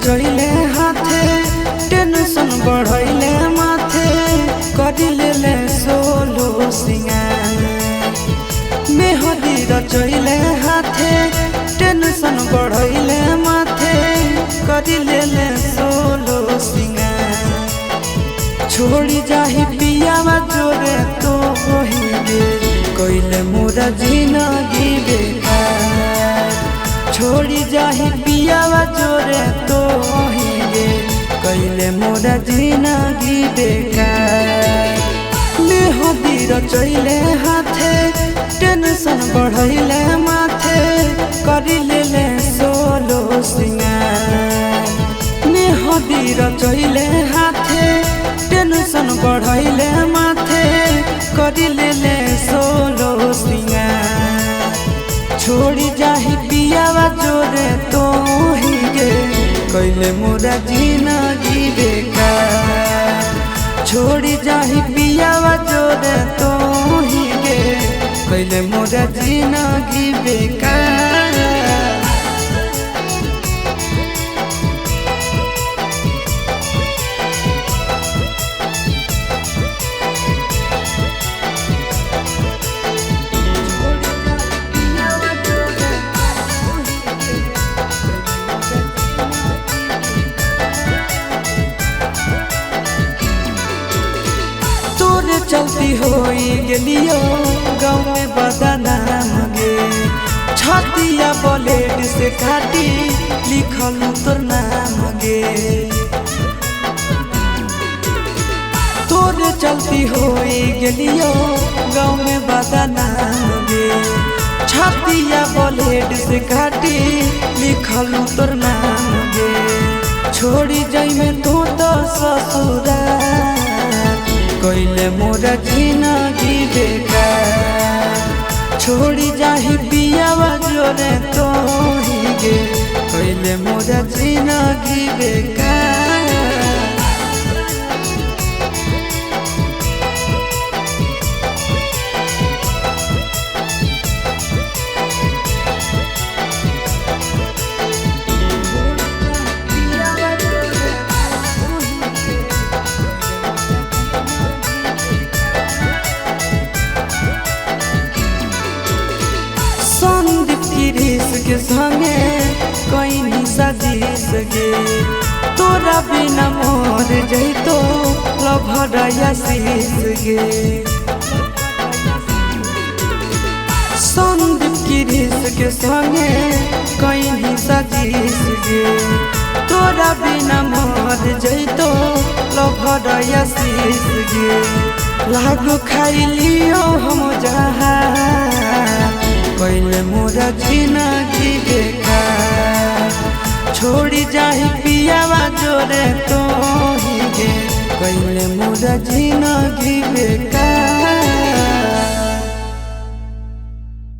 रचैले हाथे टेंशन बढ़ैले माथे करिले सोलो सिंगार मेहदी रचैले हाथे टेंशन बढ़ैले माथे करिले सोलो सिंगार छोड़ी जाही पियावा जोरे तो होइगे कइले मोरा जिंदगी बेकार छोड़ी जाही पियावा जोरे तो होइगे कइले मोरा जिंदगी बेकार मेहदी रचैले हाथे टेंशन बढ़ैले माथे करिले सोलो सिंगार मेहदी रचैले हाथे टेंशन बढ़ैले माथे करिले सोलो सिंगार छोड़ी जाही पियावा जोरे तो होइगे कइले मोरा जिंदगी बेकार छोड़ी जाही पियावा जोरे तो होइगे कइले मोरा जिंदगी बेकार चलती होई गेलियो गाँव में बदनाम गे छतिया ब्लेड से काटी लिखल तोर नाम गे तोरे चलती होई गेलियो गाँव में बदनाम गे छतिया ब्लेड से काटी लिखल तोर नाम गे छोड़ी जाई में तो ससुराल कइले मोरा जिंदगी बेकार छोड़ी जाही पियावा जोरे तो होइगे कइले मोरा जिंदगी बेकार के संगे कोई नहीं सजीस गे तोरा बिना मोर जइतो लभरया शीस गे संदीप गिरीश के संगे कोई नहीं सजीस गे तोरा बिना मोर जइतो लभरया शीस गे लागो खाइलियो हम जहाँ कइले मोरा जिंदगी बेकार छोड़ी जाही पियावा जोरे तो होइगे कइले मोरा जिंदगी बेकार।